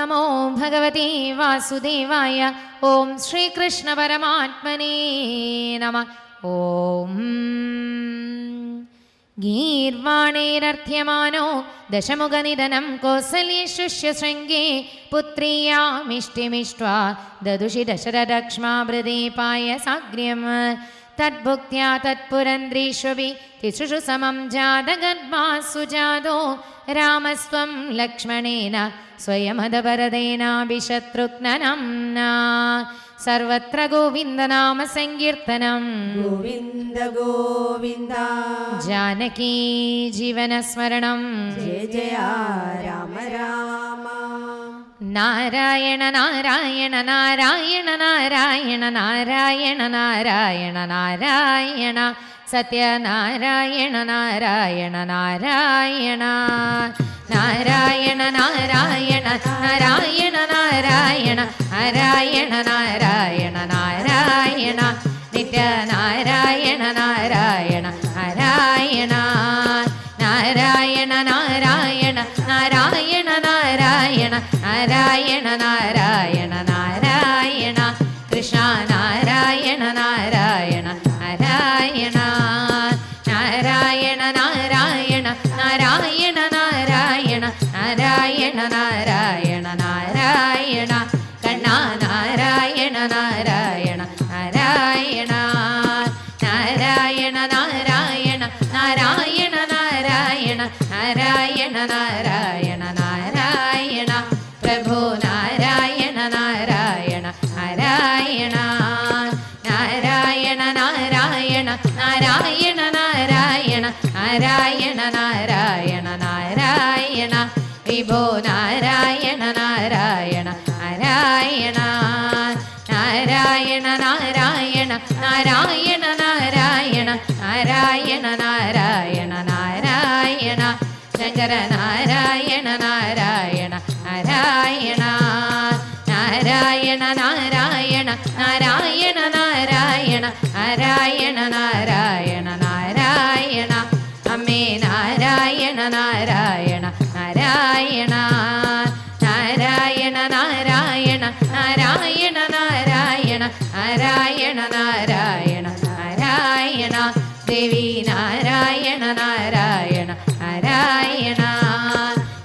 നമോ ഭഗവതി വാസുദേവായ. ഓം ശ്രീകൃഷ്ണ പരമാത്മനേ നമഃ. ഓം ഗീർവാണേരർത്ഥ്യമാനോ ദശമുഖനിധനം കൗസല്യശുഷ്യ ശൃംഗേ പുത്രീയാമിഷ്ടിമിഷ്ട്വാ ദദുഷി ദശരഥക്ഷ്മാഭൃതേ പായസാഗ്ര്യം തദ്ഭുക്ത്യാ തത്പുരന്ദ്രീഷ്വപി തിസൃഷു സമം ജാതഗർഭാസു ജാതോ രാമസ്ത്വം ലക്ഷ്മണേന സ്വയമദപരദേനാഭിശത്രുഘ്നനംനാ. സർവത്ര ഗോവിന്ദനാമ സങ്കീർത്തനം. ഗോവിന്ദ ഗോവിന്ദ. ജാനകീ ജീവനസ്മരണം. ജയ ജയ രാമ രാമ. നാരായണ നാരായണ നാരായണ നാരായണ നാരായണ നാരായണ നാരായണ സത്യനാരായണ നാരായണ നാരായണ നാരായണ നാരായണ നാരായണ നാരായണ നാരായണ നാരായണ നാരായണ നിത്യനാരായണ നാരായണ നാരായണ നാരായണ നാരായണ നാരായണ നാരായണ നാരായണ നാരായണ നാരായണ കൃഷ്ണ നാരായണ നാരായണ നാരായണ നാരായണ നാരായണ നാരായണ നാരായണ നാരായണ നാരായണ നാരായണ കണ്ണ നാരായണ നാരായണ നാരായണ നാരായണ നാരായണ നാരായണ നാരായണ നാരായണ നാരായണ നാരായണ പ്രഭോ നാരായണ നാരായണ നാരായണ നാരായണ നാരായണ നാരായണ നാരായണ നാരായണ നാരായണ നാരായണ വിഭോ നാരായണ നാരായണ നാരായണ നാരായണ നാരായണ നാരായണ നാരായണ നാരായണ നാരായണ നാരായണ ശങ്കര നാരായണ നാരായണ നാരായണ നാരായണ നാരായണ നാരായണ നാരായണ നാരായണ നാരായണ നാരായണ അമ്മേ നാരായണ നാരായണ നാരായണ നാരായണ നാരായണ നാരായണ നാരായണ നാരായണ നാരായണ നാരായണ ദേവി നാരായണ നാരായണ നാരായണ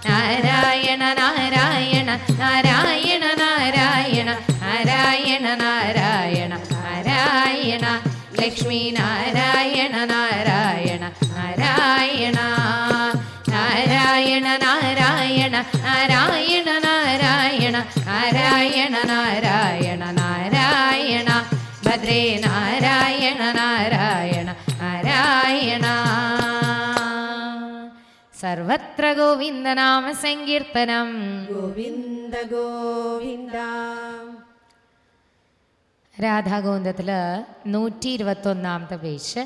നാരായണ നാരായണ നാരായണ നാരായണ നാരായണ നാരായണ നാരായണ ലക്ഷ്മി നാരായണ നാരായണ നാരായണ നാരായണ നാരായണ നാരായണ നാരായണ നാരായണ നാരായണ നാരായണ ഭദ്രേ നാരായണ നാരായണ നാരായണ സർവത്ര ഗോവിന്ദനാമ സങ്കീർത്തനം. ഗോവിന്ദ ഗോവിന്ദ. രാധാഗോവിന്ദത്തില് 121 പേജ്.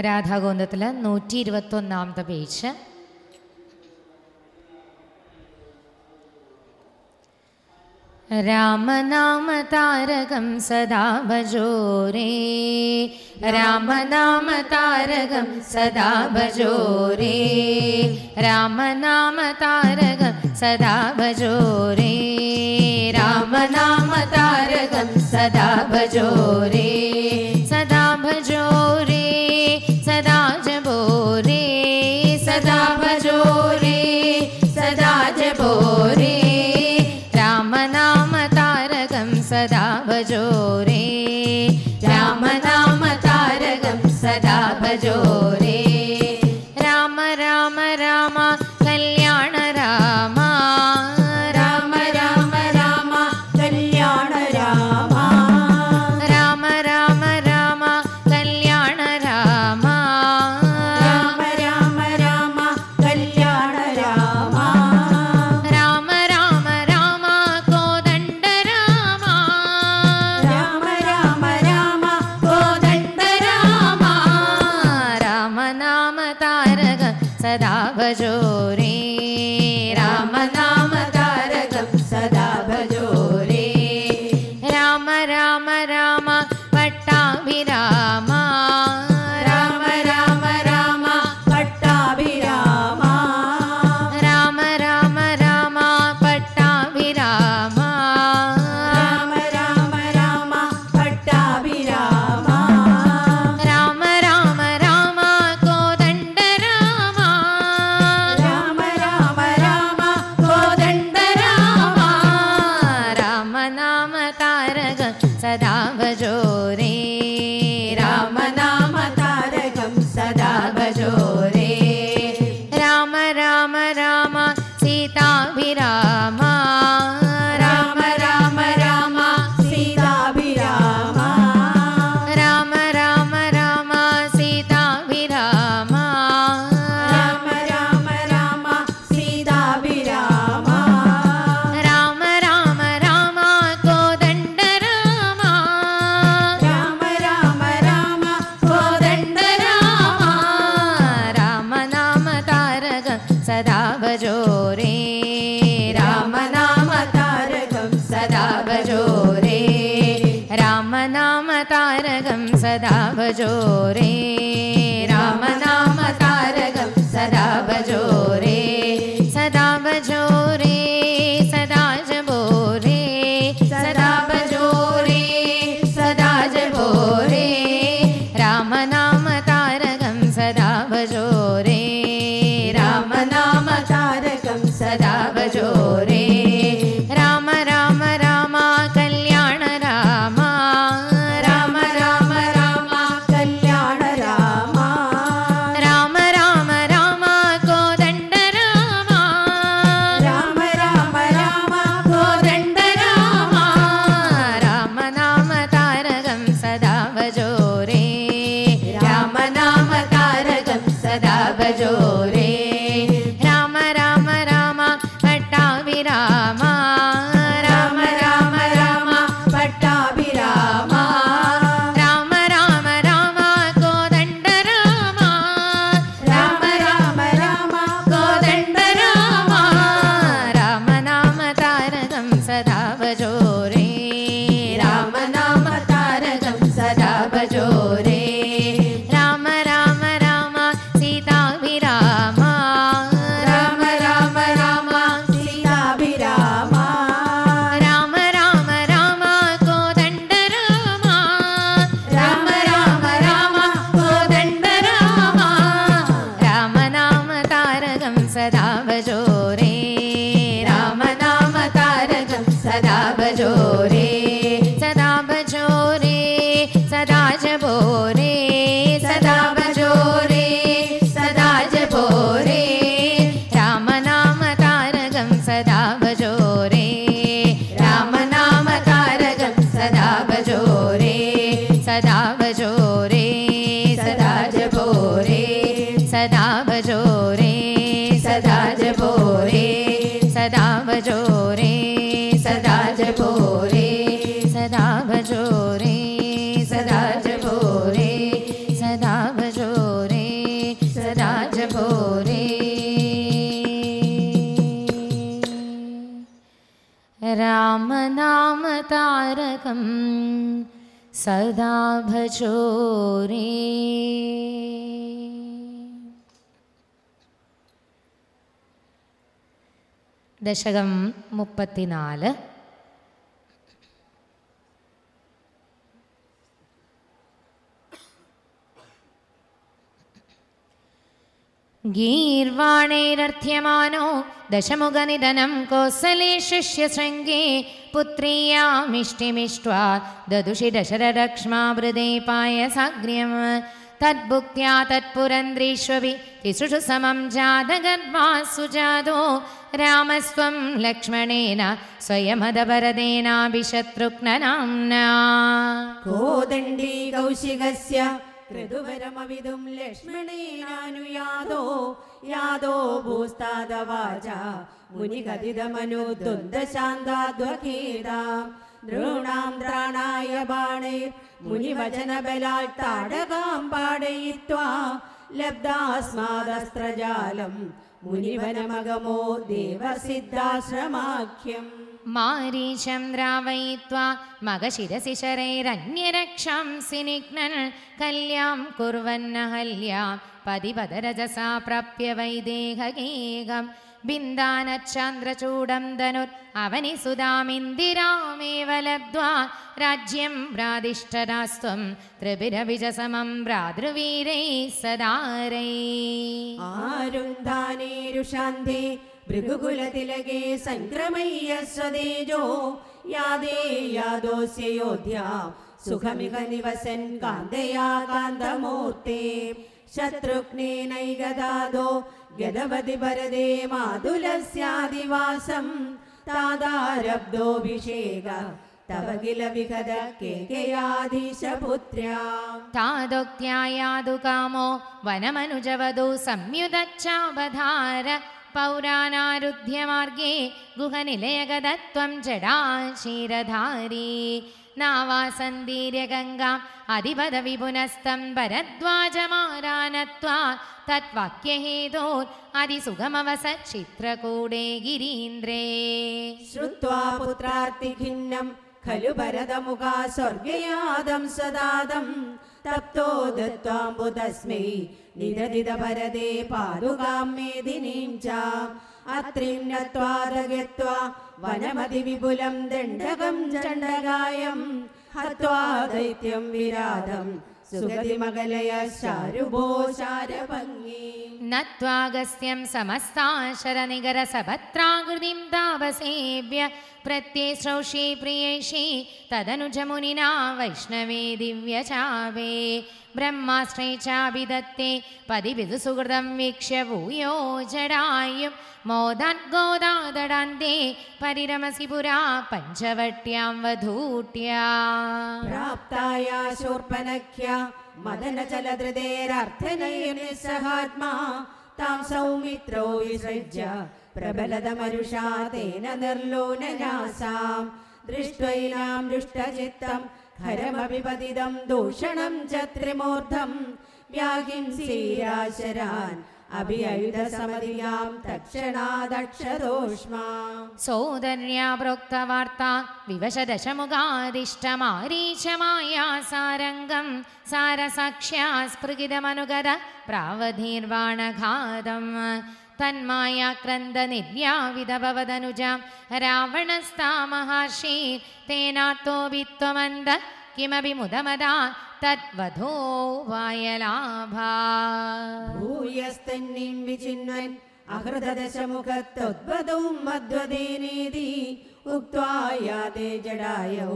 രാധാഗോവിന്ദത്തില് 121 പേജ്. രാമനാമ താരകം സദാ ഭജോ രേ. രാമനാമ താരകം സദാ ഭജോ രേ. രാമനാമ താരകം സദാ ഭജോ രേ. രാമനാമ താരകം സദാ ഭജോ രേ. സദാ ഭജോ രേ. സദാ ജപോ രേ. സദാ ഭജോ രേ. സദാ ജപോ രേ. രാമനാമ താരകം സദാ ഭജോ രേ. രാമനാമ താരകം സദാ ഭജോ രേ. രാമ രാമ രാമ കല്യാണ രാമ. രാമ രാമ രാമ കല്യാണ രാമ. രാമ രാമ രാമ കല്യാണ രാമ. രാമ രാമ രാമ കല്യാണ രാമ. രാമ രാമ രാമ കോദണ്ഡ രാമ. രാമ രാമ രാമ കോദണ്ഡ രാമ. രാമനാമ താരകം സദാ ഭജോ രേ. രാമനാമ താരകം സദാ ഭജോ രേ. രാമ രാമ രാമ പട്ടാഭിരാമ. രാമ രാമ രാമ പട്ടാഭിരാമ. सदा भजो रे रामनामतारकं सदा भजो रे राम राम राम सीताभिराम राम राम राम सीताभिराम राम राम राम सीताभिराम राम राम राम सीताभिराम राम राम राम कोदण्ड राम राम राम राम कोदण्ड राम राम नाम तारकं सदा भजो रे राम नाम तारकं सदा भजो रे राम नाम तारकं सदा भजो रे राम नाम तारकं सदा भजो रे सदा भजो रे सदा जपो रे सदा भजो रे सदा जपो रे राम नाम तारकं सदा भजो रे राम नाम तारकं सदा भजो रे राम राम राम कल्याण राम राम राम राम कल्याण राम राम राम राम कोदण्ड राम राम राम राम कोदण्ड राम राम नाम तारकं सदा भजो रे राम नाम तारकं सदा भजो रे राम राम राम पट्टाभिराम राम राम राम पट्टाभिराम राम राम राम कोदण्ड राम राम राम राम कोदण्ड राम राम नाम तारकं सदा भजो रे राम नाम तारकं सदा भजो रे राम राम राम सीताभिराम राम राम राम सीताभिराम राम राम राम कोदण्ड राम राम राम राम कोदण्ड राम राम नाम तारकं सदा भजो रे राम नाम तारकं सदा भजो रे सदा भजो रे सदा जपो रे सदा भजो रे सदा जपो रे राम नाम तारकं सदा भजो रे राम नाम तारकं सदा भजो रे सदा भजो रे सदा जपो रे सदा भजो रे सदा जपो रे सदा भजो रे सदा जपो रे सदा भजो रे सदा जपो रे सदा भजो रे सदा जपो रे राम नाम तारकं सदा भजो रे दशകം 34 गीर्वाणैरर्थ्यमानो दशमुखनिधनं कौसले शिष्यशृङ्गे पुत्र्यामिष्टिमिष्ट्वा ददुषि दशरक्ष्मावृदे पायसाग्र्यं तद्भुक्त्या तत्पुरन्द्रीष्वपि तिसृषु समं जातगर्भा सुजातो रामस्त्वं लक्ष्मणेन स्वयमदवरदेनाभिशत्रुघ्ननाम्ना कोदण्डी कौशिकस्य ऋतुवरमविदुं लक्ष्मणेनानुयादो यादो भूस्तादवाचा मुनिकथितमनुद्वन्द्वशान्ताद्वखेदा नॄणां त्राणाय बाणैर्मुनिवचनबलात् ताडकां पाडयित्वा लब्धास्मादस्त्रजालं मुनिवनमगमो देवसिद्धाश्रमाख्यम् मारीचं द्रावयित्वा मगशिरसि शरैरन्यरक्षांसि निघ्नन् कल्यां कुर्वन्नहल्यां पदिपदरजसा प्राप्य वैदेहगेगं बिन्दानच्चान्द्रचूडं धनुर् अवनिसुधामिन्दिरामेव लब्ध्वा राज्यं प्रादिष्टरास्त्वं त्रिभिरविजसमं भ्रातृवीरैः सदारैः आरुन्धानेरुशान्ते भृगुकुलतिलके सङ्क्रमय्य स्वदेजो യാദേ യാദോസ്യോധ്യാം സുഖമിക നിവസൻ കാന്തയാ കാന്തമൂർത്തേ ശത്രുഘ്നേനൈകദാദോ ഗദവതി ഭരതേ മാതുലസ്യാദിവാസം താദാരബ്ദോഭിഷേക തവ കില വിഗത കേകയാധീശപുത്ര്യാം താദോക്ത്യായാതു കാമോ വനമനുജവധൂ സംയുതച്ചാവധാര പൗരാനാരുധ്യമാർഗേ ഗുഹനിലയഗതത്വം ജടാശീരധാരീ നാവാസന്തീര്യഗംഗാം അധിപത വിപുനസ്തം ഭരദ്വാജമാരാനത്വാ തത്വാക്യഹേതോർ അതിസുഗമവസ ചിത്രകൂടേ ഗിരീന്ദ്രേ ശ്രുത്വാ പുത്രാർത്തിഖിന്നം ഖലു ഭരതമുഖാ സ്വർഗയാദം സദാദം തപ്തോ ദത്വാംബുതസ്മൈ നിദദിത ഭരതേ പാദുകാം മേദിനീം ച അത്രിം നത്വാദഗത്വാ വനമതി വിപുലം ദണ്ഡകം ചണ്ഡകായം ഹത്വാ ദൈത്യം വിരാധം സുഗതിമകലയ ശാരുഭോ ശാരഭംഗി നത്വാഗസ്ത്യം സമസ്താശരനികര സഭത്രാകൃതിം താപസേവ്യ പ്രത്യശ്രൗഷി പ്രിയേഷി തദനുജമുനിനാ വൈഷ്ണവേ ദിവ്യചാവേ ബ്രഹ്മാശ്രേ ചാഭിദത്തേ പതിവിദു സുഹൃതം വീക്ഷ്യ ഭൂയോ ജടായും മോദാദ്ഗോദാദടാന്തേ പരിരമസി പുരാ പഞ്ചവട്യാം വധൂട്യാ പ്രാപ്തായാ ശൂർപ്പനഖ്യ മദന ചലധൃതേരർത്ഥനൈർനിസ്സഹാത്മാ താം സൗമിത്രോ വിസൃജ്യ പ്രബലതമരുഷാ തേന നിർലോലനാസാം ദൃഷ്ട്വൈനാം ദുഷ്ടചിത്തം ഖരമഭിപതിതം ദൂഷണം ച ത്രിമൂർധം വ്യാഹിംസീരാശരാൻ അഭിയുധ സമതിയാം തക്ഷണാദക്ഷദോഷ്മാ സോദര്യാ പ്രോക്തവാർത്താ വിവശദശമുഖാദിഷ്ടമാരീശമായാ സാരംഗം സാരസാക്ഷ്യാ സ്പൃഗിതമനുഗത പ്രാവധീർവാണഘാതം തന്മായാക്രന്ദനിര്യാവിധഭവദനുജാം രാവണസ്താ മഹർഷി തേനാത്തോ വിത്വമന്ദ കിമപി മുദമദാ തദ്വധോ വായലാഭാ ഭൂയസ്തന്നിം വിചിന്വൻ അഹൃതദശമുഖത്വദ്വദൗ മദ്വദേനേതി ഉക്ത്വാ യാതേ ജടായൗ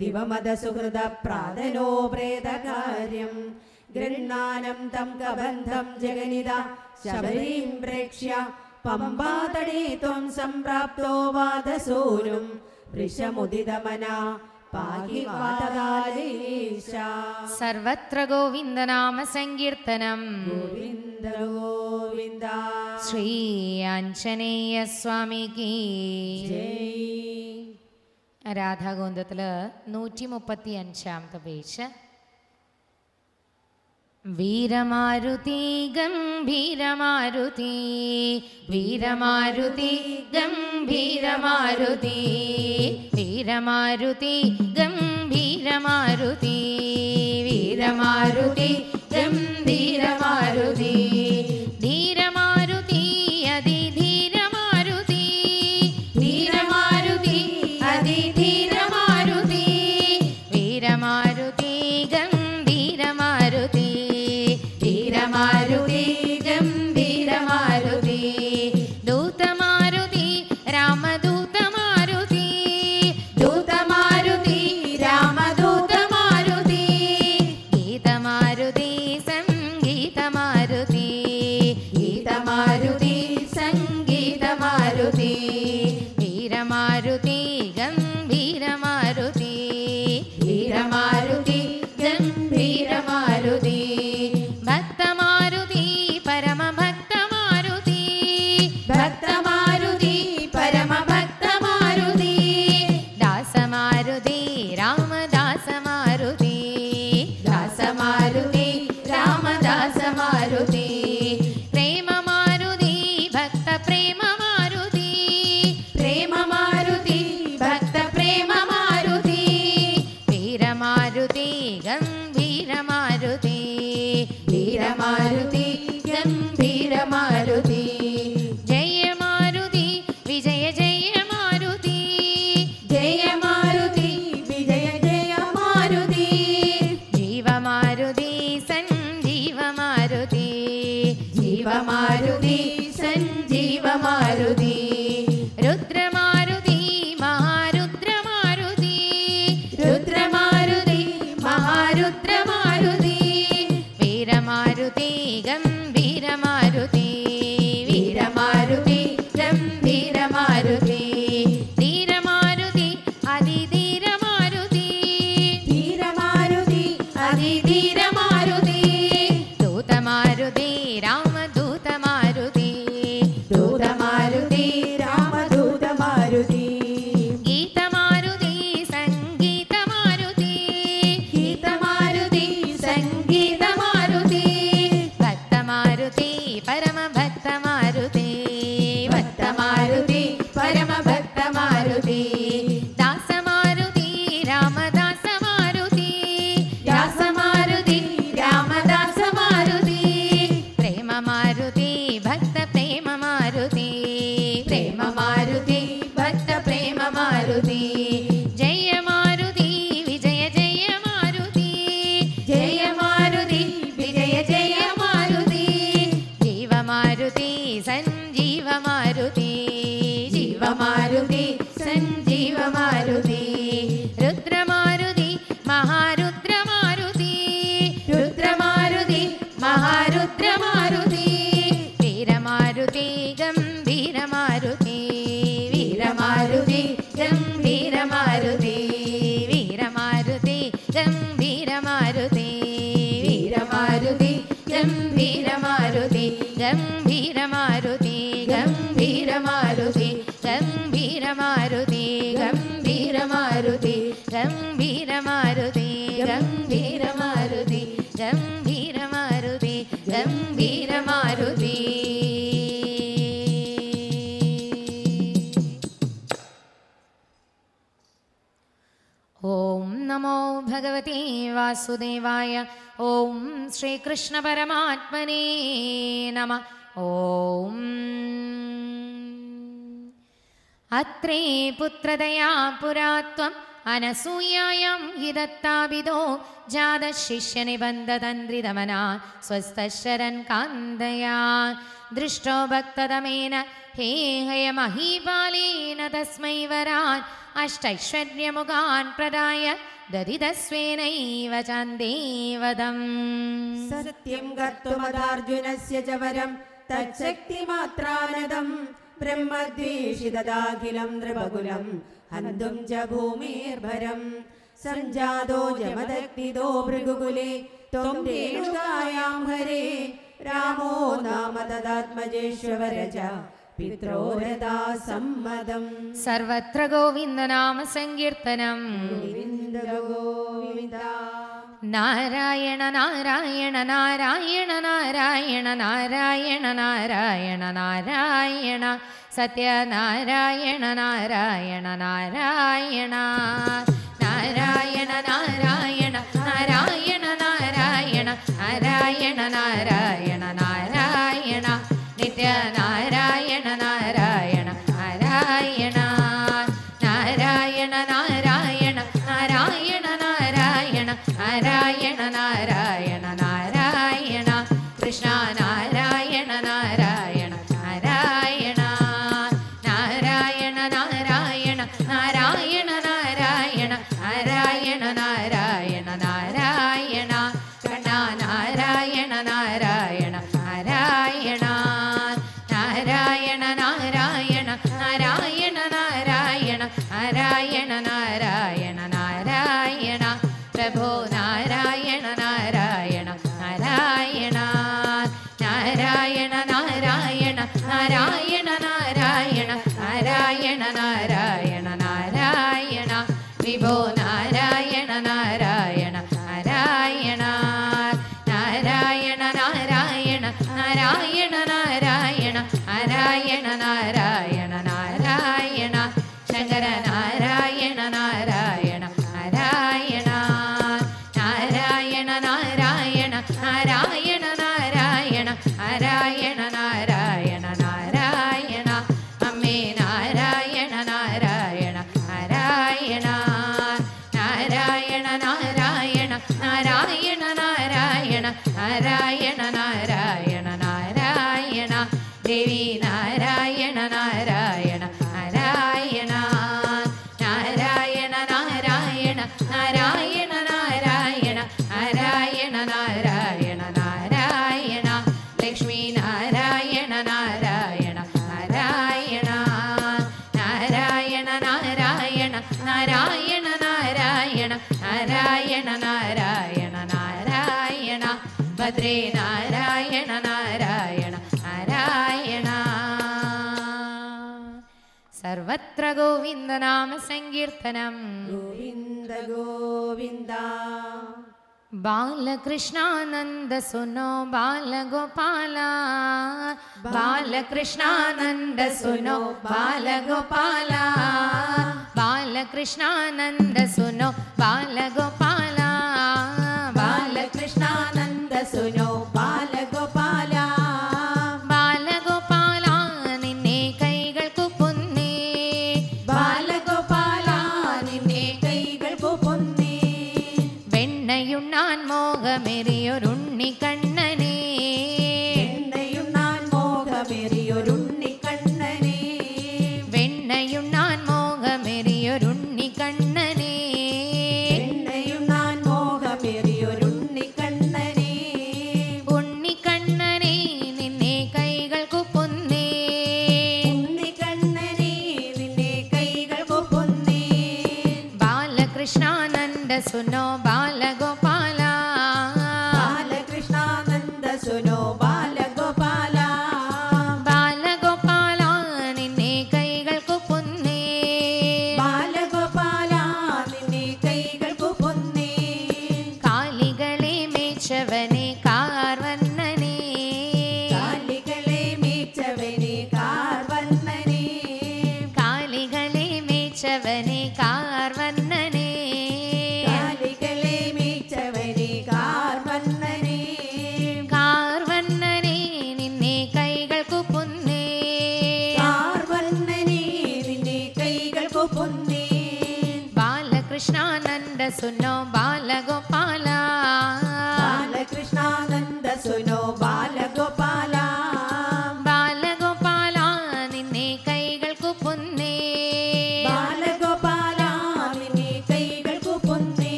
ദിവമദസുഹൃദ പ്രാതനോ പ്രേതകാര്യം ഗൃഹ്ണാനം തം കബന്ധം ജഗനിത ശബരീം പ്രേക്ഷ്യ പമ്പാതടേ ത്വം സംപ്രാപ്തോ വാദസൂനും വൃഷമുദിതമനാ പാഹി വാതകാലേശ സർവത്ര ഗോവിന്ദനാമ സങ്കീർത്തനം ഗോവിന്ദ ഗോവിന്ദ ശ്രീ ആഞ്ജനേയ സ്വാമിക്ക് ജയ്. രാധാഗോവിന്ദത്തില് 135 പേജ്. വീരമാരുതി ഗംഭീരമാരുതി വീരമാരുതി ഗംഭീരമാരുതി വീരമാരുതി ഗംഭീരമാരുതി വീരമാരുതി ഗംഭീരമാരുതി ധീരമാരുതി അതിധീരമാരുതി ധീരമാരുതി അതിധീരമാരുതി വീരമാരുതി ഗംഭീരമാരുതി ധീരമാരുതി ഗംഭീരമാരുതി ദൂതമാരുതി രാമദൂതമാരുതി ദൂതമാരുതി രാമദൂതമാരുതി ഗീതമാരുതി സംഗീതമാരുതി ഗീതമാരുതി സംഗീതമാരുതി വീരമാരുതി ഗംഭീരമാരുതി വീരമാരുതി ഗംഭീരമാരുതി ഭക്തമാരുതി പരമഭക്തമാരുതി ഭക്തമാരുതി പരമഭക്തമാരുതി ദാസമാരുതി രാമദാസമാരുതി ദാസമാരുതി രാമദാസമാരുതി പ്രേമമാരുതി ഭക്ത പ്രേമമാരുതി പ്രേമമാരുതി ഭക്ത പ്രേമമാരുതി വീരമാരുതി ഗംഭീരമാരുതി വീരമാരുതി ഗംഭീരമാരുതി ജയമാരുതി വിജയ ജയമാരുതി ജയമാരുതി വിജയ ജയമാരുതി ജീവമാരുതി സഞ്ജീവമാരുതി ജീവമാരുതി സഞ്ജീവമാരുതി രുദ്രമാരുതി മഹാരുദ്രമാരുതി ഗംഭീരമാരുതി ഗംഭീരമാരുതി ഗംഭീരമാരുതി ഗംഭീരമാരുതി. ഓം നമോ ഭഗവതേ വാസുദേവായ. ഓം ശ്രീകൃഷ്ണ പരമാത്മനേ നമഃ. ഓം അത്രേ പുത്രതയാ പുരാത്വം അനസൂയായാം हि दत्ताभिदो जातशिष्यनिबन्धतन्द्रितमना स्वस्तशरन् कान्दया दृष्टो भक्ततमेन हे हयमहीपालेन तस्मै वरान् अष्टैश्वर्यमुखान् प्रदाय ददिदस्वेनैव चान्देवदम्. सत्यं कर्तुमदार्जुनस्य च वरं तच्छक्तिमात्रानदं ब्रह्मद्वेषितदाखिलं नृपकुलं हन्तुं च भूमेर्भरं सञ्जातो जमदग्निदो भृगुकुले त्वं रेणुकायां हरे रामो नाम तदात्मजेश्वर च पित्रोरदा सम्मदम्. सर्वत्र गोविन्दनाम सङ्कीर्तनं गोविन्द गोविन्द. നാരായണ നാരായണ നാരായണ നാരായണ നാരായണ നാരായണ നാരായണ സത്യനാരായണ നാരായണ നാരായണ നാരായണ നാരായണ നാരായണ നാരായണ നാരായണ നാരായണ നാരായണ നിത്യനാരായണ നാരായണ നാരായണ നാരായണ നാരായണ നാരായണ നാരായണ നാരായണ നാരായണ നാരായണ കൃഷ്ണ നാരായണ നാരായണ നാരായണ നാരായണ നാരായണ നാരായണ നാരായണ നാരായണ നാരായണ നാരായണ കണ്ണ നാരായണ നാരായണ നാരായണ നാരായണ നാരായണ നാരായണ നാരായണ നാരായണ നാരായണ നാരായണ പ്രഭോ നാരായണ നാരായണ നാരായണ നാരായണ നാരായണ നാരായണ നാരായണ നാരായണ നാരായണ നാരായണ വിഭോ നാരായണ നാരായണ നാരായണ നാരായണ നാരായണ നാരായണ നാരായണ നാരായണ നാരായണ നാരായണ ശങ്കര നാരായണ നാരായണ നാരായണ നാരായണ നാരായണ നാരായണ നാരായണ നാരായണ നാരായണ നാരായണ അമ്മേ നാരായണ നാരായണ നാരായണ നാരായണ നാരായണ നാരായണ നാരായണ നാരായണ നാരായണ നാരായണ ദേവി നാരായണ നാരായണ നാരായണ നാരായണ നാരായണ നാരായണ നാരായണ നാരായണ നാരായണ നാരായണ ലക്ഷ്മി നാരായണ നാരായണ നാരായണ നാരായണ നാരായണ നാരായണ നാരായണ നാരായണ നാരായണ നാരായണ ഭദ്രേ നാരായണ നാരായണ നാരായണ സർവത്ര ഗോവിന്ദനാമ സങ്കീർത്തനം ഗോവിന്ദ ഗോവിന്ദ. ബാലകൃഷ്ണാനന്ദ സുനോ ബാലഗോപാല ബാലകൃഷ്ണാനന്ദ സുനോ ബാലഗോപാല ബാലകൃഷ്ണാനന്ദ സുനോ ബാലഗോപാല ബാലകൃഷ്ണാനന്ദ സുനോ ബാലഗോപാല ബാലഗോപാല നിന്നെ കൈകൾക്കു പൊന്നേ ബാലഗോപാല നിന്നെ കൈകൾക്കു പൊന്നേ വെണ്ണയുണ്ണാൻ മോഹമേറിയൊരുണ്ണിക്കണ്ണനേ എണ്ണയുണ്ണാൻ മോഹമേറിയൊരുണ്ണിക്കണ്ണനേ വെണ്ണയുണ്ണാൻ മോഹമേറിയൊരുണ്ണിക്കണ്ണനേ എണ്ണയുണ്ണാൻ മോഹമേറിയൊരുണ്ണിക്കണ്ണനേ ഉണ്ണിക്കണ്ണനേ നിന്നെ കൈകൾക്കു പൊന്നേ ഉണ്ണിക്കണ്ണനേ നിന്നെ കൈകൾക്കു പൊന്നേ ബാലകൃഷ്ണാനന്ദ സുനോ ബാലഗോപാല ബാലകൃഷ്ണാനന്ദ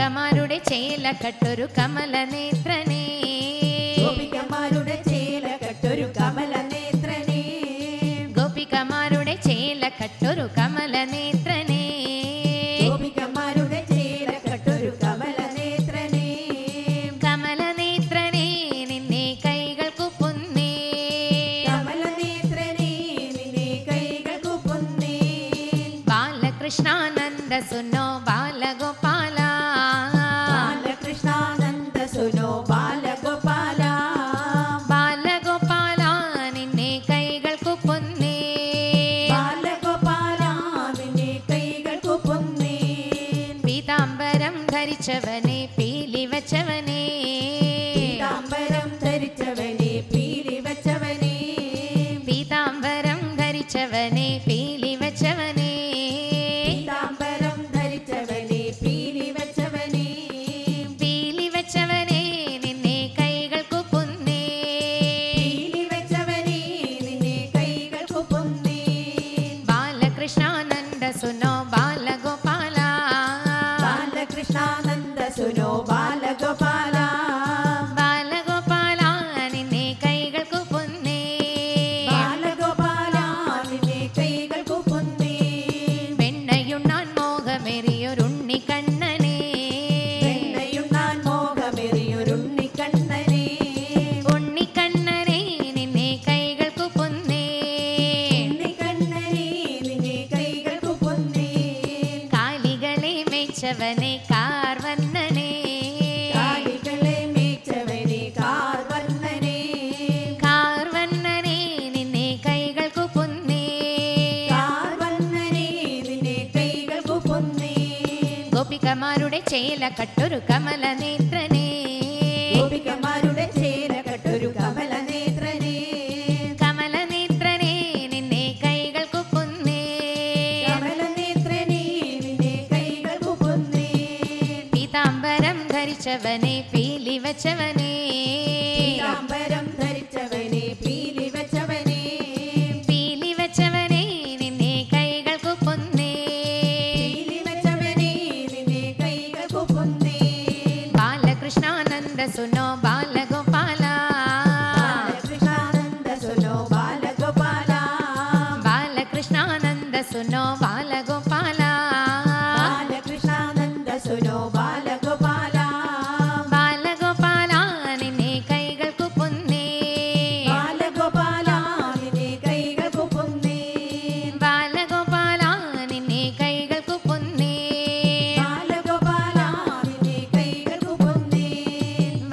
ഗോപികമാരുടെ ചേലക്കെട്ടൊരു കമലനേത്രനേ ഗോപികമാരുടെ ചേലക്കെട്ടൊരു കമലനേത്രനേ ഗോപികമാരുടെ ചേലക്കെട്ടൊരു കമലനേത്രനേ ഗോപികമാരുടെ ചേലക്കെട്ടൊരു കമലനേത്രനേ കമലനേത്രനേ നിന്നെ കൈകൾ കുപ്പുന്നേ കമലനേത്രനേ നിന്നെ കൈകൾ കുപ്പുന്നേ ബാലകൃഷ്ണാനന്ദ സുനോ ബാലഗോപാല ബാലകൃഷ്ണാനന്ദ സുനോ ബാലഗോപാല ബാലഗോപാല നിന്നെ കൈകൾ കുപ്പുന്നേ ബാലഗോപാല നിന്നെ കൈകൾ കുപ്പുന്നേ പീതാംബരം ധരിച്ചവനെ പീലി വച്ചവനെ പീതാംബരം ധരിച്ചവനെ പീലി വച്ചവനെ പീതാംബരം ധരിച്ചവനെ പീലി വച്ചവനെ പീതാംബരം ധരിച്ചവനെ പീലി വച്ചവനെ പീലി വച്ചവനെ നിന്നെ കൈകൾ കുപ്പുന്നേ പീലി വച്ചവനെ നിന്നെ കൈകൾ കുപ്പുന്നേ ബാലകൃഷ്ണാനന്ദ സുനോ ബാലഗോപാല ബാലകൃഷ്ണാനന്ദ സുനോ ബാലഗോപാല ബാലഗോപാല നിന്നെ കൈകൾ കുപ്പുന്നേ ബാലഗോപാല നിന്നെ കൈകൾ കുപ്പുന്നേ പെണ്ണയുണ്ണാൻ മോഹമേറിയൊരുണ്ണി കണ്ണനെ പെണ്ണയുണ്ണാൻ മോഹമേറിയൊരുണ്ണിക്കണ്ണനെ ഉണ്ണിക്കണ്ണനെ നിന്നെ കൈകൾ കുപ്പുന്നേ ഉണ്ണിക്കണ്ണനെ നിന്നെ കൈകൾ കുപ്പുന്നേ കാലികളെ മേച്ചവനെ കാർവന്നനെ കാലികളെ മേച്ചവനെ കാർവർണ്ണനെ കാർവന്നനെ നിന്നെ കൈകൾ കുപ്പുന്നേ കാർവർണ്ണനെ നിന്നെ കൈകൾ കുപ്പുന്നേ ഗോപികമാരുടെ ചേലക്കെട്ടൊരു കമലനേത്രനേ ഗോപികമാരുടെ ചേലക്കെട്ടൊരു കമലനേത്രനെ കമലനേത്രനേ നിന്നെ കൈകൾ കുപ്പുന്നേ കമലനേത്രനെ നിന്നെ കൈകൾ കുപ്പുന്നേ പീതാംബരം ധരിച്ചവനെ പീലി വച്ചവനെ പീതാംബരം ധരിച്ചവനെ പീലി വച്ചവനെ പീലി വച്ചവനെ നിന്നെ കൈകൾ കുപ്പുന്നേ പീലി വച്ചവനെ നിന്നെ കൈകൾ കുപ്പുന്നേ ബാലകൃഷ്ണാനന്ദ സുനോ ബാലഗോപാല ബാലകൃഷ്ണാനന്ദ സുനോ ബാലഗോപാല ബാലകൃഷ്ണാനന്ദ സുനോ ബാലഗോപാല ബാലകൃഷ്ണാനന്ദ സുനോ ബാലഗോപാല ബാലഗോപാല നിന്നെ കൈകൾ കുപ്പുന്നേ ബാലഗോപാല നിന്നെ കൈകൾ കുപ്പുന്നേ ബാലഗോപാല നിന്നെ കൈകൾ കുപ്പുന്നേ ബാലഗോപാല നിന്നെ കൈകൾ കുപ്പുന്നേ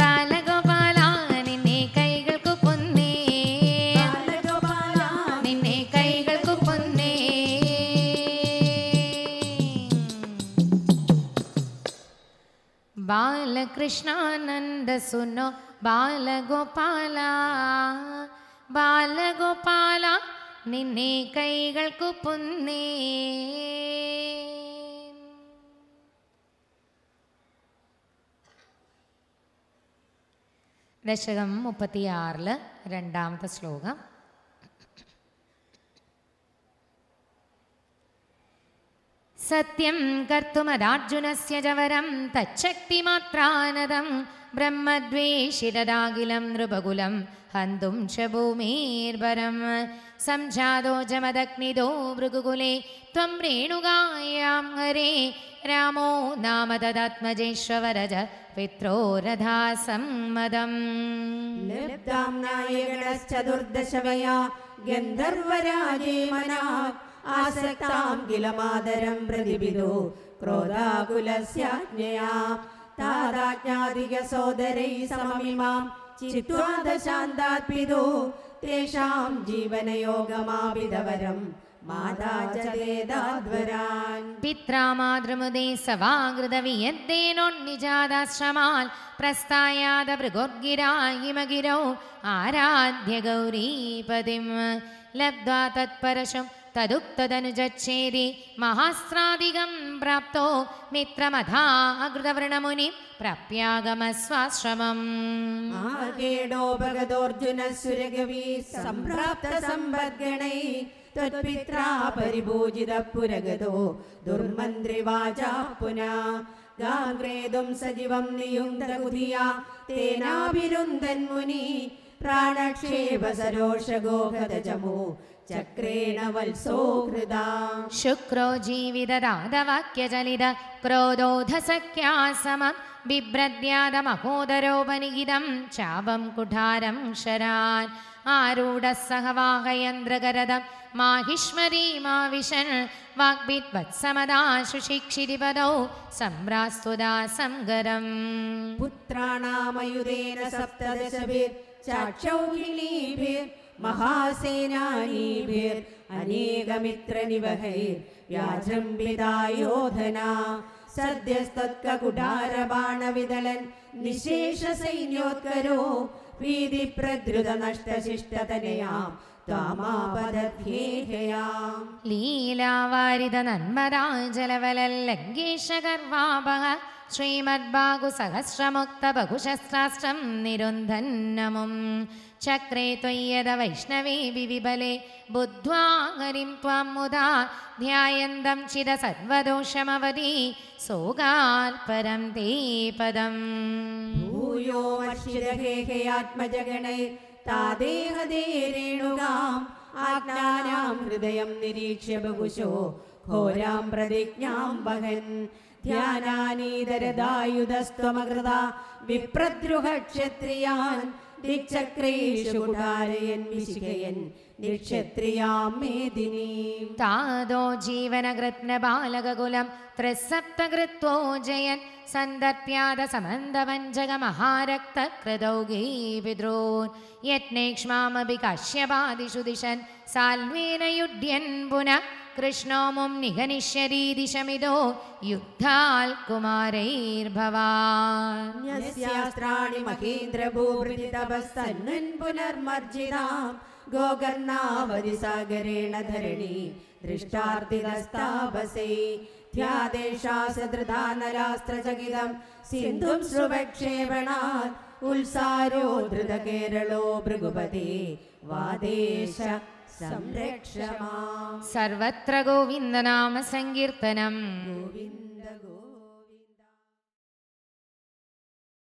ബാലഗോപാല നിന്നെ കൈകൾ കുപ്പുന്നേ ബാലഗോപാല നിന്നെ കൈകൾ കുപ്പുന്നേ ബാലകൃഷ്ണാനന്ദ സുനോ ബാലഗോപാല ബാലഗോപാല നിന്നെ കൈകൾ കുപ്പുന്നേ ദശകം 36 രണ്ടാമത്തെ ശ്ലോകം. സത്യം കർത്തുമദാർജുനസ്യ ജവരം തച്ഛക്തിമാത്രാനദം ബ്രഹ്മദ്വേഷിതദാഖിലം നൃപകുലം ഹന്തും ച ഭൂമിർഭരം സംജാതോ ജമദഗ്നിദോ ഭൃഗുകുലേ ത്വം രേണുകായാം ഹരേ രാമോ നാമ തദാത്മജേശ്വരജ പിത്രോരഥാസമ്മതം ലബ്ധാം നായകണശ്ചതുർദശവയാ ഗന്ധർവരാജേ മനാക് ആസക്താം കില മാതരം പ്രതിപിദോ ക്രോധാകുലസ്യാജ്ഞയാ താദാജ്ഞാധിക സോദരൈ സമമിമാം ചിത്വാ ദശാന്താത്പിദോ തേഷാം ജീവനയോഗമാവിധവരം മാതാ ച വേദാധ്വരാൻ പിത്രാ മാതൃമുദേ സവാഗൃതവിയദ്ദേനോന്നിജാതാശ്രമാൽ പ്രസ്ഥായാത ഭൃഗോർഗിരായിമഗിരോ ആരാധ്യ ഗൗരീപതിം ലബ്ധ്വാ തത്പരശും തദുക്തദനുജച്ഛേദി മഹാസ്ത്രാദികം പ്രാപ്തോ മിത്രമധാകൃതവൃണമുനി പ്രാപ്യാഗമസ്വാശ്രമം ആകേടോപഗതോർജുന സുരഗവി സംപ്രാപ്ത സമ്പദ്ഗണൈ ത്വത്പിത്രാ പരിഭൂജിത പുരഗതോ ദുർമന്ത്രിവാചാ പുനാ ഗാംഗ്രേതും സജീവം നിയുക്തകുധിയാ തേനാഭിരുന്ധൻ മുനി പ്രാണക്ഷേപ സരോഷഗോഹതജമോ ചക്രേണ വത്സോ ഹൃദാ ശുക്രോ ജീവിതദാതവാക്യചലിത ക്രോധോധസഖ്യാസമം ബിഭ്രദ്യാതമഹോദരോപനിഹിതം ചാപം കുഠാരം ശരാൻ ആരൂഢസഹവാഹയന്ത്രകരദം മാഹിഷ്മരീമാവിശൻ വാഗ്ഭിദ്വത്സമദാശുഷിക്ഷിരിപദോ സംഭ്രാസ്തുദാ സംഗരം പുത്രാണാമയുധേന സപ്തദശഭിർ ചാക്ഷൗഹിണീഭിർ മഹാസേനാനീഭിർ അനേകമിത്രനിവഹൈർ വ്യാജംബിതായോധന സദ്യസ്തത്കുടാരബാണവിദലൻ നിശേഷ സൈന്യോത്കരോ ഭീതിപ്രദ്രുത നഷ്ടശിഷ്ടതനയാം ത്വാമാപദധ്യേഹയാം ലീലാവാരിത നന്മദാജലവലല്ലങ്കേശഗർവാപഹ ശ്രീമദ്ബാഹു സഹസ്രമുക്ത ബഹുശസ്ത്രാസ്ത്രം നിരുന്ധന്നമും ചക്രേ ത്വയ്യദ വൈഷ്ണവേ വിവിബലെ ബുദ്ധ്വാ ഹരിം ത്വാം മുദാ ധ്യായന്തം ചിര സർവദോഷമവധി സോകാൽപരം തേ പദം ഭൂയോ വർഷിതഹേഹയാത്മജഗണൈ താദേഹദേ രേണുകാം ആജ്ഞാനാം ഹൃദയം നിരീക്ഷ്യ ബഹുശോ ഘോരാം പ്രതിജ്ഞാം വഹൻ ധ്യാനാനീതരദായുധസ്ത്വമകൃത വിപ്രദ്രുഹ ക്ഷത്രിയാൻ ദിക്ചക്രേഷു കുടാരയൻ വിശിഖയൻ നിക്ഷത്രിയാം മേദിനീം താതോ ജീവനകൃത്നബാലകുലം ത്രിസപ്തകൃത്വോ ജയൻ സന്ദർപ്യാദ സമന്തവഞ്ചകമഹാരക്തകൃതൗഗീ പിതॄൻ യജ്ഞേക്ഷ്മാമഭി കാശ്യപാദിഷു ദിശൻ സാൽവേന യുഡ്യൻ പുനഃ കൃഷ്ണോ മും നിഘനിഷ്യരീ ദിശമിതോ യുദ്ധാൽ കുമാരൈർഭവാൻ ന്യസ്യാസ്ത്രാണി മഹേന്ദ്രഭൂഭൃതി തപസ്സന്നൻ പുനർമർജിതാം ഗോകർണാവതി സാഗരേണ ധരണി ദൃഷ്ടാർത്തിതസ്താപസൈ ധ്യാദേശാസധൃതാനരാസ്ത്രചകിതം സിന്ധും ശ്രുവക്ഷേപണാത് ഉത്സാരോ ധൃത കേരളോ ഭൃഗുപതി വാദേശ സംരക്ഷമാം സർവത്ര ഗോവിന്ദനാമ സങ്കീർത്തനം ഗോവിന്ദ